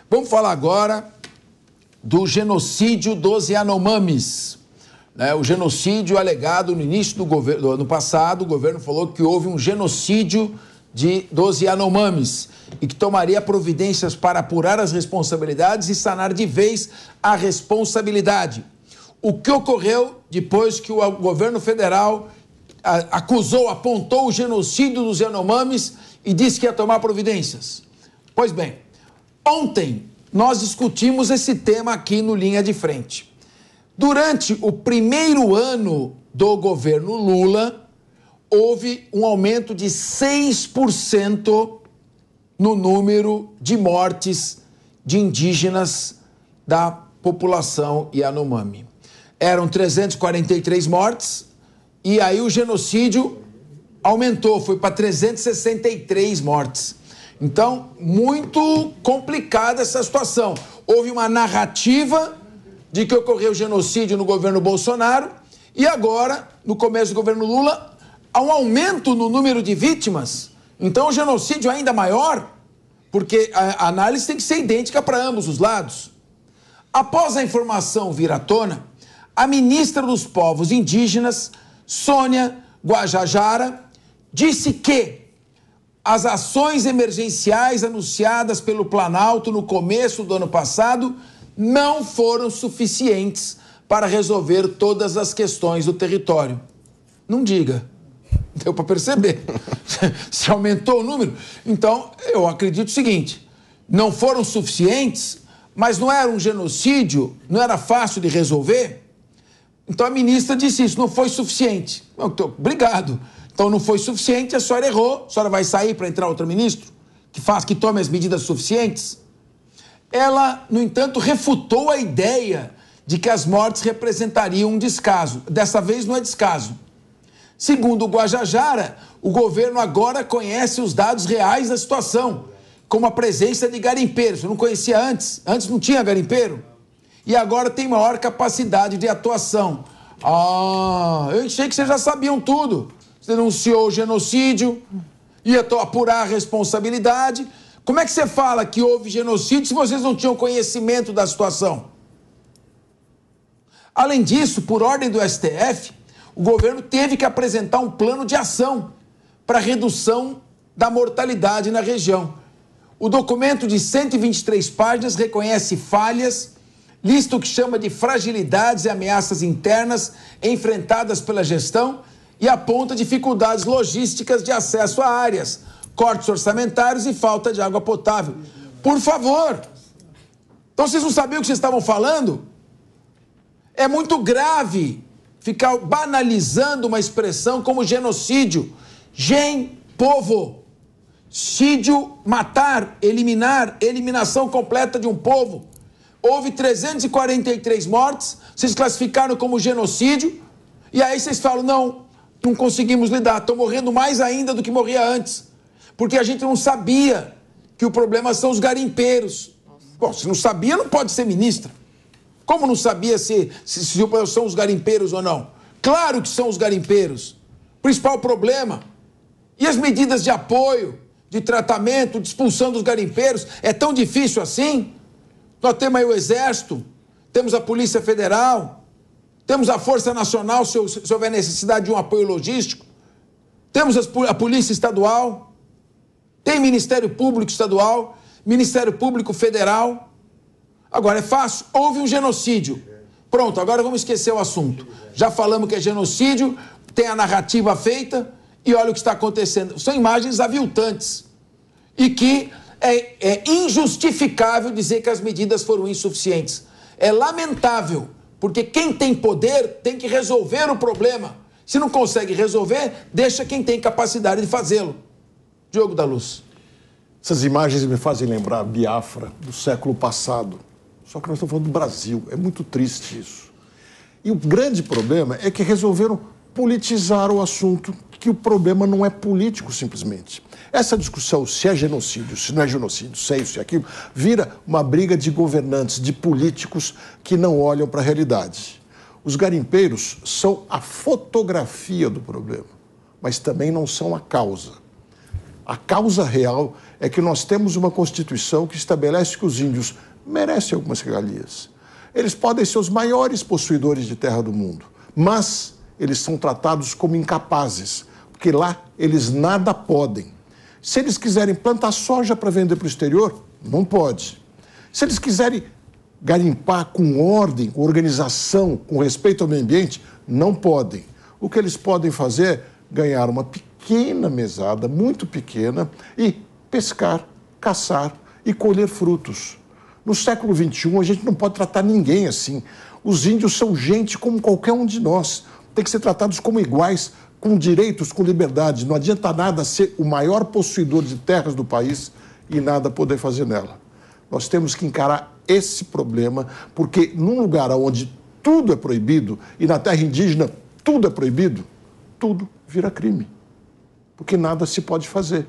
Vamos falar agora do genocídio dos Yanomamis. O genocídio alegado no início do ano passado, o governo falou que houve um genocídio dos Yanomamis e que tomaria providências para apurar as responsabilidades e sanar de vez a responsabilidade. O que ocorreu depois que o governo federal apontou o genocídio dos Yanomamis e disse que ia tomar providências? Pois bem, ontem nós discutimos esse tema aqui no Linha de Frente. Durante o primeiro ano do governo Lula, houve um aumento de 6% no número de mortes de indígenas da população Yanomami. Eram 343 mortes e aí o genocídio aumentou, foi para 363 mortes. Então, muito complicada essa situação. Houve uma narrativa de que ocorreu genocídio no governo Bolsonaro e agora, no começo do governo Lula, há um aumento no número de vítimas. Então, o genocídio é ainda maior, porque a análise tem que ser idêntica para ambos os lados. Após a informação vir à tona, a ministra dos Povos Indígenas, Sônia Guajajara, disse que as ações emergenciais anunciadas pelo Planalto no começo do ano passado não foram suficientes para resolver todas as questões do território. Não diga. Deu para perceber. Se aumentou o número. Então, eu acredito o seguinte, não foram suficientes, mas não era um genocídio, não era fácil de resolver. Então a ministra disse isso, não foi suficiente. Obrigado. Então não foi suficiente, a senhora errou. A senhora vai sair para entrar outro ministro que tome as medidas suficientes? Ela, no entanto, refutou a ideia de que as mortes representariam um descaso. Dessa vez não é descaso. Segundo o Guajajara, o governo agora conhece os dados reais da situação, como a presença de garimpeiros. Eu não conhecia antes. Antes não tinha garimpeiro. E agora tem maior capacidade de atuação. Eu achei que vocês já sabiam tudo. Você denunciou o genocídio, ia apurar a responsabilidade. Como é que você fala que houve genocídio se vocês não tinham conhecimento da situação? Além disso, por ordem do STF, o governo teve que apresentar um plano de ação para redução da mortalidade na região. O documento de 123 páginas reconhece falhas, lista o que chama de fragilidades e ameaças internas enfrentadas pela gestão e aponta dificuldades logísticas de acesso a áreas, cortes orçamentários e falta de água potável. Por favor! Então vocês não sabiam o que vocês estavam falando? É muito grave ficar banalizando uma expressão como genocídio. Povo. Sídio, matar, eliminar, eliminação completa de um povo. Houve 343 mortes, vocês classificaram como genocídio, e aí vocês falam, não conseguimos lidar, estão morrendo mais ainda do que morria antes, porque a gente não sabia que o problema são os garimpeiros. Bom, se não sabia, não pode ser ministra. Como não sabia se são os garimpeiros ou não? Claro que são os garimpeiros. Principal problema. E as medidas de apoio, de tratamento, de expulsão dos garimpeiros, é tão difícil assim? Nós temos aí o Exército, temos a Polícia Federal, temos a Força Nacional, se houver necessidade de um apoio logístico, temos a Polícia Estadual, tem Ministério Público Estadual, Ministério Público Federal. Agora, é fácil, houve um genocídio. Pronto, agora vamos esquecer o assunto. Já falamos que é genocídio, tem a narrativa feita e olha o que está acontecendo. São imagens aviltantes e que é injustificável dizer que as medidas foram insuficientes. É lamentável, porque quem tem poder tem que resolver o problema. Se não consegue resolver, deixa quem tem capacidade de fazê-lo. Diogo da Luz. Essas imagens me fazem lembrar Biafra, do século passado. Só que nós estamos falando do Brasil. É muito triste isso. E o grande problema é que resolveram politizar o assunto, que o problema não é político, simplesmente. Essa discussão, se é genocídio, se não é genocídio, se é isso e aquilo, vira uma briga de governantes, de políticos que não olham para a realidade. Os garimpeiros são a fotografia do problema, mas também não são a causa. A causa real é que nós temos uma Constituição que estabelece que os índios merecem algumas regalias. Eles podem ser os maiores possuidores de terra do mundo, mas eles são tratados como incapazes, porque lá eles nada podem. Se eles quiserem plantar soja para vender para o exterior, não pode. Se eles quiserem garimpar com ordem, com organização, com respeito ao meio ambiente, não podem. O que eles podem fazer é ganhar uma pequena mesada, muito pequena, e pescar, caçar e colher frutos. No século XXI, a gente não pode tratar ninguém assim. Os índios são gente como qualquer um de nós. Tem que ser tratados como iguais, com direitos, com liberdade. Não adianta nada ser o maior possuidor de terras do país e nada poder fazer nela. Nós temos que encarar esse problema, porque num lugar onde tudo é proibido, e na terra indígena tudo é proibido, tudo vira crime. Porque nada se pode fazer.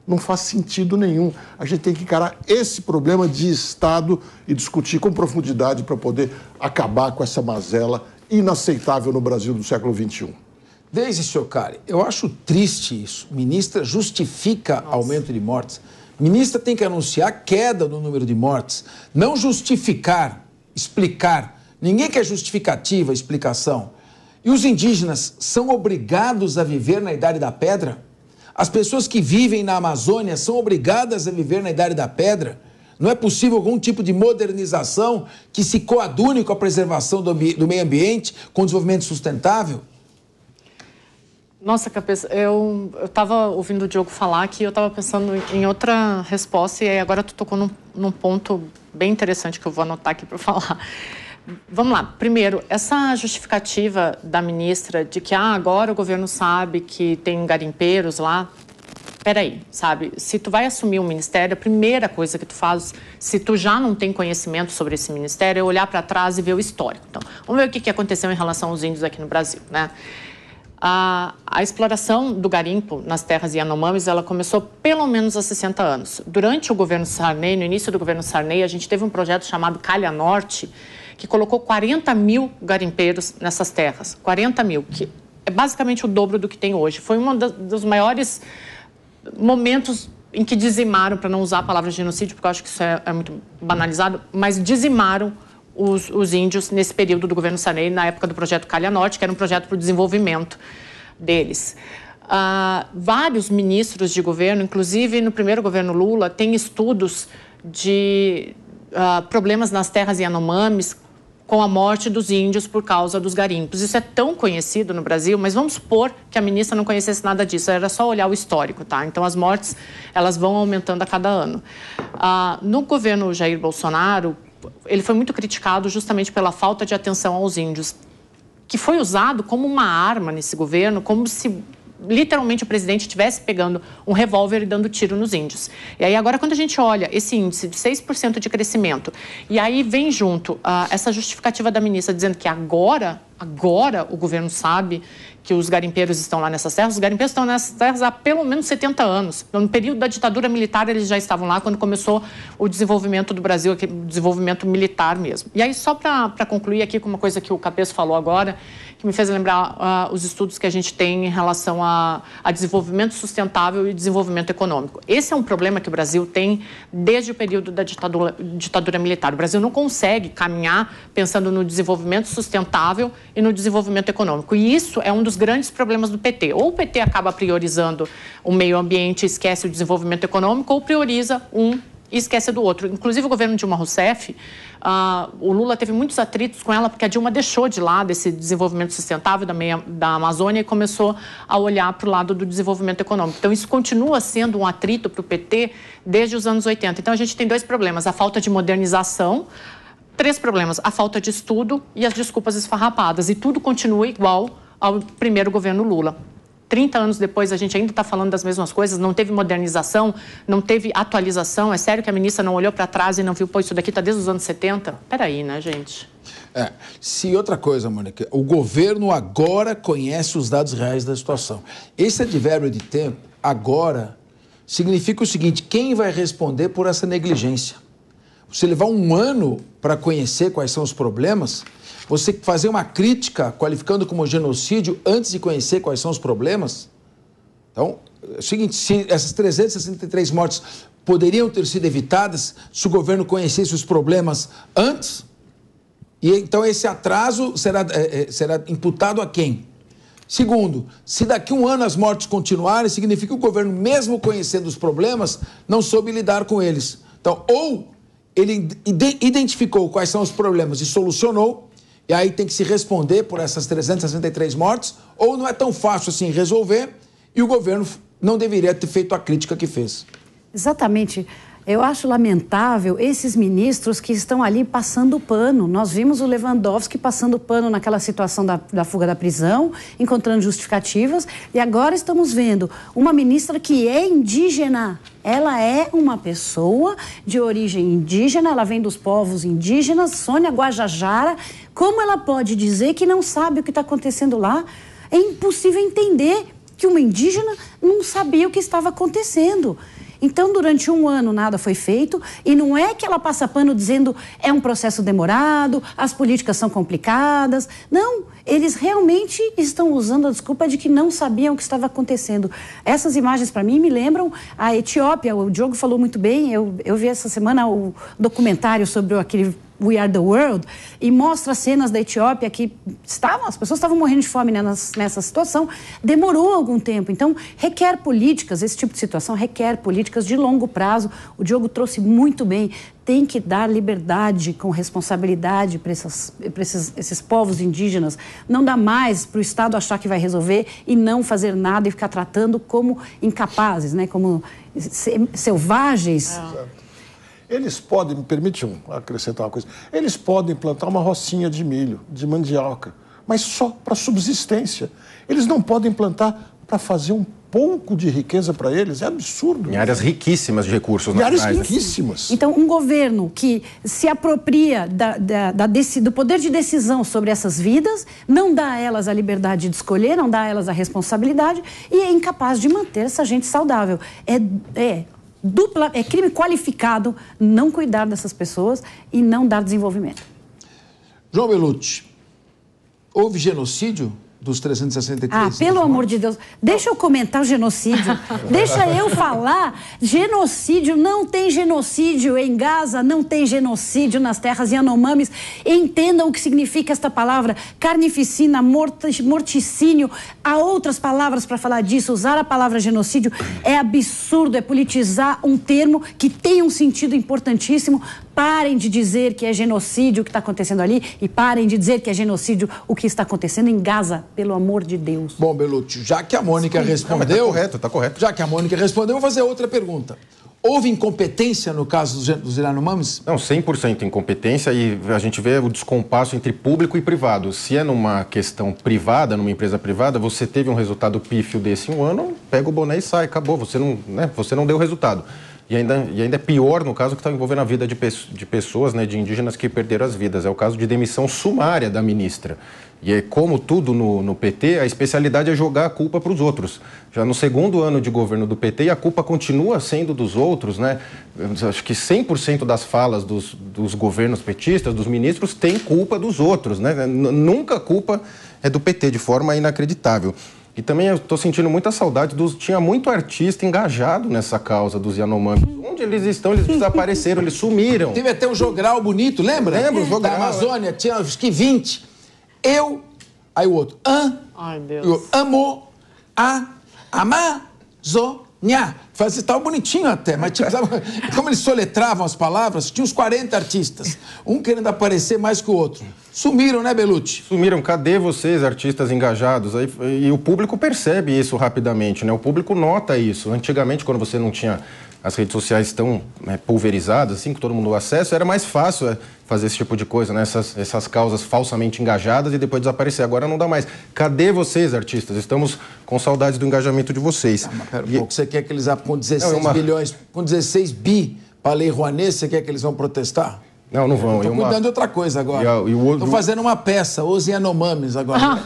Não faz sentido nenhum. A gente tem que encarar esse problema de Estado e discutir com profundidade para poder acabar com essa mazela inaceitável no Brasil do século XXI. Deise Ciocari, eu acho triste isso. Ministra justifica aumento de mortes. Ministra tem que anunciar queda no número de mortes, não justificar, explicar. Ninguém quer justificativa, explicação. E os indígenas são obrigados a viver na Idade da Pedra? As pessoas que vivem na Amazônia são obrigadas a viver na Idade da Pedra? Não é possível algum tipo de modernização que se coadune com a preservação do meio ambiente, com o desenvolvimento sustentável? Nossa, cabeça, eu estava ouvindo o Diogo falar aqui, eu estava pensando em outra resposta e agora tu tocou num ponto bem interessante que eu vou anotar aqui para falar. Vamos lá. Primeiro, essa justificativa da ministra de que agora o governo sabe que tem garimpeiros lá. Peraí, sabe? Se tu vai assumir um ministério, a primeira coisa que tu faz, se tu já não tem conhecimento sobre esse ministério, é olhar para trás e ver o histórico. Então, vamos ver o que aconteceu em relação aos índios aqui no Brasil, né? A exploração do garimpo nas terras Yanomamis, ela começou pelo menos há 60 anos. Durante o governo Sarney, no início do governo Sarney, a gente teve um projeto chamado Calha Norte, que colocou 40 mil garimpeiros nessas terras. 40 mil, que é basicamente o dobro do que tem hoje. Foi um dos maiores momentos em que dizimaram, para não usar a palavra genocídio, porque eu acho que isso é muito banalizado, mas dizimaram os índios nesse período do governo Sarney, na época do projeto Calha Norte, que era um projeto para o desenvolvimento deles. Vários ministros de governo, inclusive no primeiro governo Lula, têm estudos de problemas nas terras Yanomamis com a morte dos índios por causa dos garimpos. Isso é tão conhecido no Brasil, mas vamos supor que a ministra não conhecesse nada disso, era só olhar o histórico, tá? Então as mortes, elas vão aumentando a cada ano. No governo Jair Bolsonaro, ele foi muito criticado justamente pela falta de atenção aos índios, que foi usado como uma arma nesse governo, como se literalmente o presidente estivesse pegando um revólver e dando tiro nos índios. E aí agora quando a gente olha esse índice de 6% de crescimento, e aí vem junto essa justificativa da ministra dizendo que agora o governo sabe que os garimpeiros estão lá nessas terras. Os garimpeiros estão nessas terras há pelo menos 70 anos. No período da ditadura militar, eles já estavam lá quando começou o desenvolvimento do Brasil, o desenvolvimento militar mesmo. E aí, só para concluir aqui com uma coisa que o Cabeço falou agora, que me fez lembrar os estudos que a gente tem em relação a desenvolvimento sustentável e desenvolvimento econômico. Esse é um problema que o Brasil tem desde o período da ditadura militar. O Brasil não consegue caminhar pensando no desenvolvimento sustentável e no desenvolvimento econômico. E isso é um dos grandes problemas do PT. Ou o PT acaba priorizando o meio ambiente e esquece o desenvolvimento econômico, ou prioriza um e esquece do outro. Inclusive, o governo Dilma Rousseff, o Lula teve muitos atritos com ela, porque a Dilma deixou de lado esse desenvolvimento sustentável da Amazônia e começou a olhar para o lado do desenvolvimento econômico. Então, isso continua sendo um atrito para o PT desde os anos 80. Então, a gente tem dois problemas: a falta de modernização, 3 problemas: a falta de estudo e as desculpas esfarrapadas. E tudo continua igual ao primeiro governo Lula. 30 anos depois, a gente ainda está falando das mesmas coisas, não teve modernização, não teve atualização. É sério que a ministra não olhou para trás e não viu, pô, isso daqui está desde os anos 70? Peraí, né, gente? Se outra coisa, Mônica, o governo agora conhece os dados reais da situação. Esse advérbio de tempo, agora, significa o seguinte: quem vai responder por essa negligência? Você levar um ano para conhecer quais são os problemas, você fazer uma crítica qualificando como genocídio antes de conhecer quais são os problemas. Então, o seguinte, se essas 363 mortes poderiam ter sido evitadas se o governo conhecesse os problemas antes? E então esse atraso será imputado a quem? Segundo, se daqui a um ano as mortes continuarem, significa que o governo, mesmo conhecendo os problemas, não soube lidar com eles. Então, ou ele identificou quais são os problemas e solucionou, e aí tem que se responder por essas 363 mortes, ou não é tão fácil assim resolver, e o governo não deveria ter feito a crítica que fez. Exatamente. Eu acho lamentável esses ministros que estão ali passando pano. Nós vimos o Lewandowski passando pano naquela situação da fuga da prisão, encontrando justificativas, e agora estamos vendo uma ministra que é indígena. Ela é uma pessoa de origem indígena, ela vem dos povos indígenas, Sônia Guajajara. Como ela pode dizer que não sabe o que está acontecendo lá? É impossível entender que uma indígena não sabia o que estava acontecendo. Então, durante um ano, nada foi feito, e não é que ela passa pano dizendo é um processo demorado, as políticas são complicadas. Não, eles realmente estão usando a desculpa de que não sabiam o que estava acontecendo. Essas imagens, para mim, me lembram a Etiópia. O Diogo falou muito bem, eu vi essa semana o documentário sobre aquele We Are the World, e mostra cenas da Etiópia que as pessoas estavam morrendo de fome nessa situação. Demorou algum tempo, então requer políticas, esse tipo de situação requer políticas de longo prazo. O Diogo trouxe muito bem, tem que dar liberdade com responsabilidade para esses povos indígenas. Não dá mais para o Estado achar que vai resolver e não fazer nada e ficar tratando como incapazes, né? Como selvagens. Eles podem, me permite acrescentar uma coisa, eles podem plantar uma rocinha de milho, de mandioca, mas só para subsistência. Eles não podem plantar para fazer um pouco de riqueza para eles, é absurdo. Em áreas riquíssimas de recursos naturais. Em áreas riquíssimas. Então, um governo que se apropria do poder de decisão sobre essas vidas, não dá a elas a liberdade de escolher, não dá a elas a responsabilidade e é incapaz de manter essa gente saudável. É crime qualificado não cuidar dessas pessoas e não dar desenvolvimento. João Belucci, houve genocídio dos 363? Pelo amor de Deus, deixa eu comentar o genocídio, deixa eu falar. Genocídio, não tem genocídio em Gaza, não tem genocídio nas terras Yanomamis. Entendam o que significa esta palavra, carnificina, morticínio. Há outras palavras para falar disso. Usar a palavra genocídio é absurdo, é politizar um termo que tem um sentido importantíssimo. Parem de dizer que é genocídio o que está acontecendo ali e parem de dizer que é genocídio o que está acontecendo em Gaza, pelo amor de Deus. Bom, Belucci, já que a Mônica respondeu... Tá correto. Já que a Mônica respondeu, eu vou fazer outra pergunta. Houve incompetência no caso dos Yanomamis? Não, 100% incompetência, e a gente vê o descompasso entre público e privado. Se é numa questão privada, numa empresa privada, você teve um resultado pífio desse em um ano, pega o boné e sai, acabou, você não deu resultado. E ainda é pior no caso que está envolvendo a vida de pessoas, né, de indígenas que perderam as vidas. É o caso de demissão sumária da ministra. E é como tudo no PT, a especialidade é jogar a culpa para os outros. Já no segundo ano de governo do PT, a culpa continua sendo dos outros, né? Acho que 100% das falas dos governos petistas, dos ministros, tem culpa dos outros, né? Nunca a culpa é do PT, de forma inacreditável. E também eu estou sentindo muita saudade tinha muito artista engajado nessa causa dos Yanomamis. Onde eles estão? Eles desapareceram, eles sumiram. Teve até um jogral bonito, lembra? Lembro, o jogral. Da Amazônia, tinha acho que 20. Aí o outro, ai, Deus. E o amor, Amazônia. Estava bonitinho até, mas tipo, sabe, como eles soletravam as palavras, tinha uns 40 artistas, um querendo aparecer mais que o outro. Sumiram, né, Belucci? Sumiram. Cadê vocês, artistas engajados? E o público percebe isso rapidamente, né? O público nota isso. Antigamente, quando você não tinha as redes sociais tão pulverizadas, assim, que todo mundo acessa, era mais fácil fazer esse tipo de coisa, né? Essas causas falsamente engajadas e depois desaparecer. Agora não dá mais. Cadê vocês, artistas? Estamos com saudades do engajamento de vocês. Mas pera um pouco, você quer que eles, com 16 bilhões, com 16 bi para a Lei Rouanet, você quer que eles vão protestar? Não vão. Estou cuidando de outra coisa agora. Estou fazendo uma peça, Os Yanomamis agora.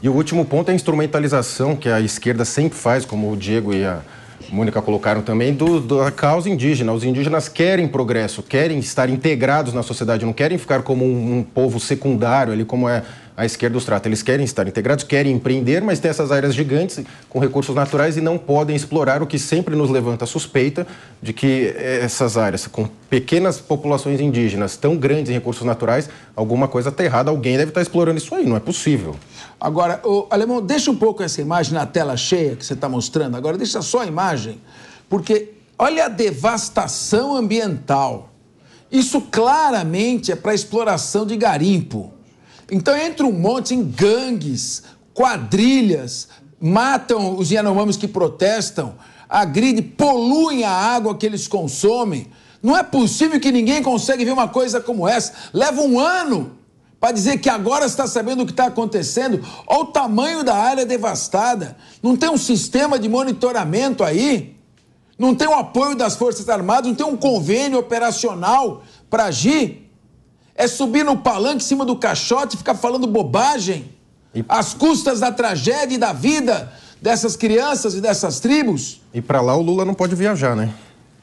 E o último ponto é a instrumentalização que a esquerda sempre faz, como o Diego e a Mônica colocaram também, da causa indígena. Os indígenas querem progresso, querem estar integrados na sociedade, não querem ficar como um povo secundário ali, como é a esquerda os trata. Eles querem estar integrados, querem empreender, mas tem essas áreas gigantes com recursos naturais e não podem explorar, o que sempre nos levanta a suspeita de que essas áreas, com pequenas populações indígenas tão grandes em recursos naturais, alguma coisa está errada, alguém deve estar explorando isso aí, não é possível. Agora, Alemão, deixa um pouco essa imagem na tela cheia que você está mostrando, agora deixa só a imagem, porque olha a devastação ambiental. Isso claramente é para exploração de garimpo. Então entra um monte em gangues, quadrilhas, matam os Yanomamis que protestam, agridem, poluem a água que eles consomem. Não é possível que ninguém consegue ver uma coisa como essa. Leva um ano para dizer que agora está sabendo o que está acontecendo. Olha o tamanho da área devastada. Não tem um sistema de monitoramento aí? Não tem o apoio das Forças Armadas? Não tem um convênio operacional para agir? É subir no palanque em cima do caixote e ficar falando bobagem às custas da tragédia e da vida dessas crianças e dessas tribos. E para lá o Lula não pode viajar, né?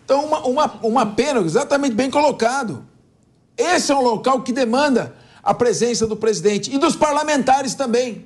Então, uma pena, exatamente bem colocado. Esse é um local que demanda a presença do presidente e dos parlamentares também.